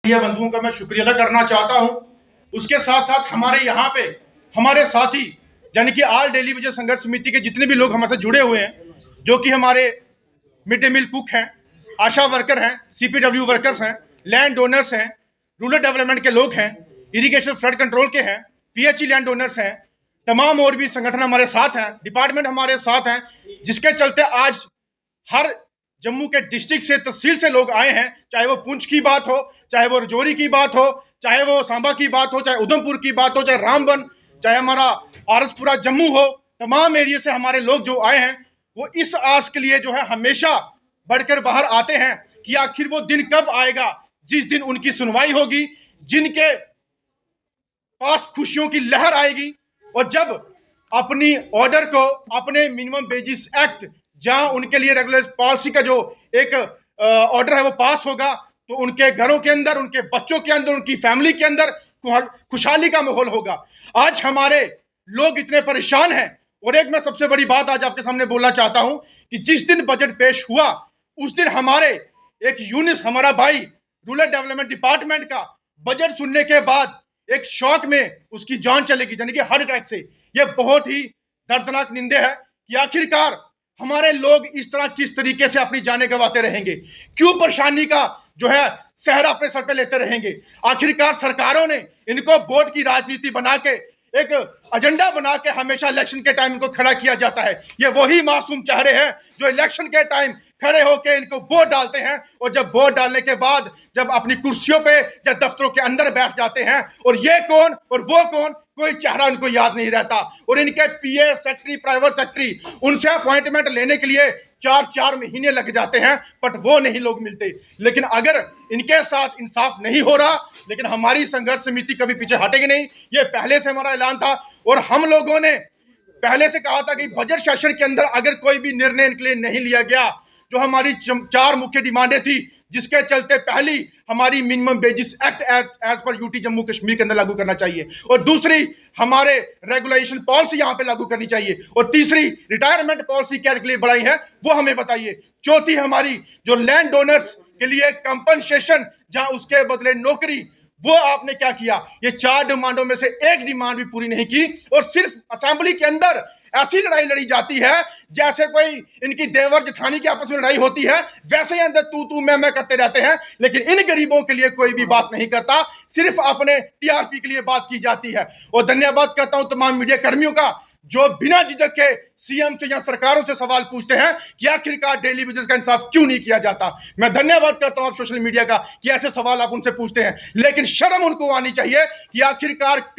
बंधुओं का मैं शुक्रिया अदा करना चाहता हूं। उसके साथ साथ हमारे यहाँ पे हमारे साथी यानी कि ऑल दिल्ली विजय संघर्ष समिति के जितने भी लोग हमारे साथ जुड़े हुए हैं, जो कि हमारे मिड डे मील कुक हैं, आशा वर्कर हैं, सीपीडब्ल्यू वर्कर्स हैं, लैंड डोनर्स हैं, रूरल डेवलपमेंट के लोग हैं, इरिगेशन फ्लड कंट्रोल के हैं, पीएचई लैंड डोनर्स हैं, तमाम और भी संगठन हमारे साथ हैं, डिपार्टमेंट हमारे साथ हैं, जिसके चलते आज हर जम्मू के डिस्ट्रिक्ट से तहसील से लोग आए हैं। चाहे वो पुंछ की बात हो, चाहे वो रजौरी की बात हो, चाहे वो सांबा की बात हो, चाहे उधमपुर की बात हो, चाहे रामबन, चाहे हमारा आरसपुरा जम्मू हो, तमाम एरिया से हमारे लोग जो आए हैं वो इस आस के लिए जो है हमेशा बढ़कर बाहर आते हैं कि आखिर वो दिन कब आएगा जिस दिन उनकी सुनवाई होगी, जिनके पास खुशियों की लहर आएगी और जब अपनी ऑर्डर को अपने मिनिमम वेजेस एक्ट जहां उनके लिए रेगुलर पॉलिसी का जो एक ऑर्डर है वो पास होगा तो उनके घरों के अंदर, उनके बच्चों के अंदर, उनकी फैमिली के अंदर खुशहाली का माहौल होगा। आज हमारे लोग इतने परेशान हैं और एक मैं सबसे बड़ी बात आज आपके सामने बोलना चाहता हूं कि जिस दिन बजट पेश हुआ उस दिन हमारे एक यूनिस, हमारा भाई रूरल डेवलपमेंट डिपार्टमेंट का बजट सुनने के बाद एक शौक में उसकी जान चलेगी, यानी कि हार्ट अटैक से। यह बहुत ही दर्दनाक निंदे है कि आखिरकार हमारे लोग इस तरह किस तरीके से अपनी जानें गंवाते रहेंगे, क्यों परेशानी का जो है सहरा अपने सर पे लेते रहेंगे। आखिरकार सरकारों ने इनको वोट की राजनीति बना के एक एजेंडा बना के हमेशा इलेक्शन के टाइम इनको खड़ा किया जाता है। ये वही मासूम चेहरे हैं जो इलेक्शन के टाइम खड़े होकर इनको वोट डालते हैं और जब वोट डालने के बाद जब अपनी कुर्सियों पे या दफ्तरों के अंदर बैठ जाते हैं और ये कौन और वो कौन, कोई चेहरा उनको याद नहीं रहता। और इनके पीए सेक्रेटरी, प्राइवेट सेक्रेटरी, उनसे अपॉइंटमेंट लेने के लिए 4-4 महीने लग जाते हैं, बट वो नहीं लोग मिलते। लेकिन अगर इनके साथ इंसाफ नहीं हो रहा, लेकिन हमारी संघर्ष समिति कभी पीछे हटेगी नहीं। ये पहले से हमारा ऐलान था और हम लोगों ने पहले से कहा था कि बजट सेशन के अंदर अगर कोई भी निर्णय इनके लिए नहीं लिया गया, जो हमारी 4 मुख्य डिमांडें थी, जिसके चलते पहली हमारी minimum wages act as per UT Jammu Kashmir के अंदर लागू करना चाहिए, और दूसरी हमारे रेगुलेशन पॉलिसी यहां पे लागू करनी चाहिए, और तीसरी रिटायरमेंट पॉलिसी क्या के लिए बढ़ाई है वो हमें बताइए। चौथी हमारी जो लैंड डोनर्स के लिए कंपनसेशन, जहां उसके बदले नौकरी, वो आपने क्या किया। ये 4 डिमांडों में से एक डिमांड भी पूरी नहीं की और सिर्फ असेंबली के अंदर ऐसी लड़ाई लड़ी जाती है जैसे कोई इनकी देवर जेठानी की आपस में लड़ाई होती है, वैसे ही अंदर तू मैं करते रहते हैं। लेकिन इन गरीबों के लिए कोई भी बात नहीं करता, सिर्फ अपने टीआरपी के लिए बात की जाती है। और धन्यवाद करता हूं तमाम मीडिया कर्मियों का जो बिना झिझक के सीएम से या सरकारों से सवाल पूछते हैं कि आखिरकार डेली बिजनेस का इंसाफ क्यों नहीं किया जाता। मैं धन्यवाद करता हूं आप सोशल मीडिया का कि ऐसे सवाल आप उनसे पूछते हैं, लेकिन शर्म उनको आनी चाहिए कि आखिरकार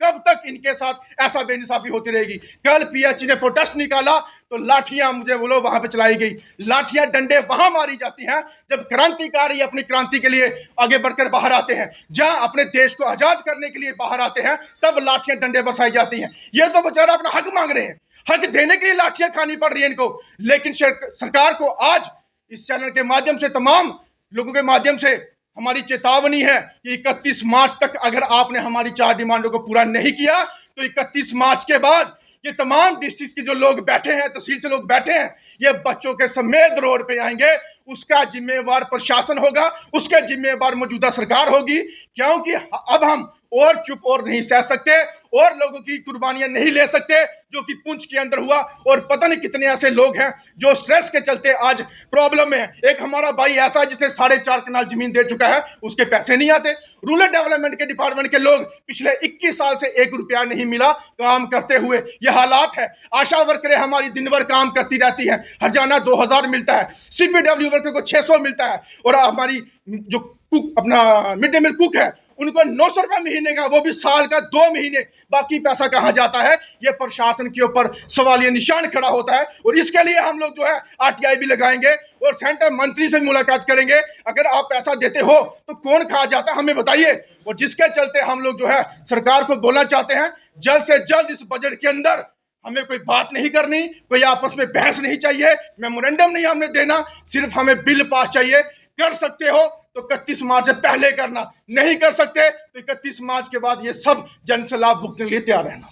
कब तक इनके साथ ऐसा बेइंसाफी होती रहेगी। कल पीएचई ने प्रोटेस्ट निकाला तो लाठियां, मुझे बोलो, वहां पे चलाई गई। लाठियां डंडे वहां मारी जाती हैं जब क्रांतिकारी अपनी क्रांति के लिए आगे बढ़कर बाहर आते हैं, जहां अपने देश को आजाद करने के लिए बाहर आते हैं, तब लाठियां डंडे बरसाई जाती हैं। ये तो बेचारा अपना हक मांग रहे हैं, हक देने के लिए लाठियां खानी पड़ रही है इनको। लेकिन सरकार को आज इस चैनल के माध्यम से, तमाम लोगों के माध्यम से हमारी चेतावनी है कि 31 मार्च तक अगर आपने हमारी 4 डिमांडों को पूरा नहीं किया तो 31 मार्च के बाद ये तमाम डिस्ट्रिक्ट के जो लोग बैठे हैं, तहसील से लोग बैठे हैं, ये बच्चों के समेत रोड पे आएंगे। उसका जिम्मेवार प्रशासन होगा, उसके जिम्मेवार मौजूदा सरकार होगी, क्योंकि अब हम और चुप और नहीं सह सकते और लोगों की कुर्बानियां नहीं ले सकते जो कि पुंछ के अंदर हुआ। और पता नहीं कितने ऐसे लोग हैं जो स्ट्रेस के चलते आज प्रॉब्लम में है। एक हमारा भाई ऐसा जिसे 4.5 कनाल जमीन दे चुका है, उसके पैसे नहीं आते। रूरल डेवलपमेंट के डिपार्टमेंट के लोग पिछले 21 साल से 1 रुपया नहीं मिला काम करते हुए, ये हालात है। आशा वर्करें हमारी दिन भर काम करती रहती है, हरजाना 2000 मिलता है, सीपीडब्ल्यू वर्कर को 600 मिलता है, और हमारी जो कुक, अपना मिड डे मील कुक है, उनको 900 रुपये महीने का, वो भी साल का 2 महीने। बाकी पैसा कहाँ जाता है, ये प्रशासन के ऊपर सवालिया निशान खड़ा होता है। और इसके लिए हम लोग जो है आरटीआई भी लगाएंगे और सेंट्रल मंत्री से मुलाकात करेंगे। अगर आप पैसा देते हो तो कौन खा जाता है हमें बताइए। और जिसके चलते हम लोग जो है सरकार को बोलना चाहते हैं, जल्द से जल्द इस बजट के अंदर हमें कोई बात नहीं करनी, कोई आपस में बहस नहीं चाहिए, मेमोरेंडम नहीं हमने देना, सिर्फ हमें बिल पास चाहिए। कर सकते हो तो 31 मार्च से पहले करना, नहीं कर सकते तो 31 मार्च के बाद ये सब जन से लाभ भुगतने के लिए तैयार रहना।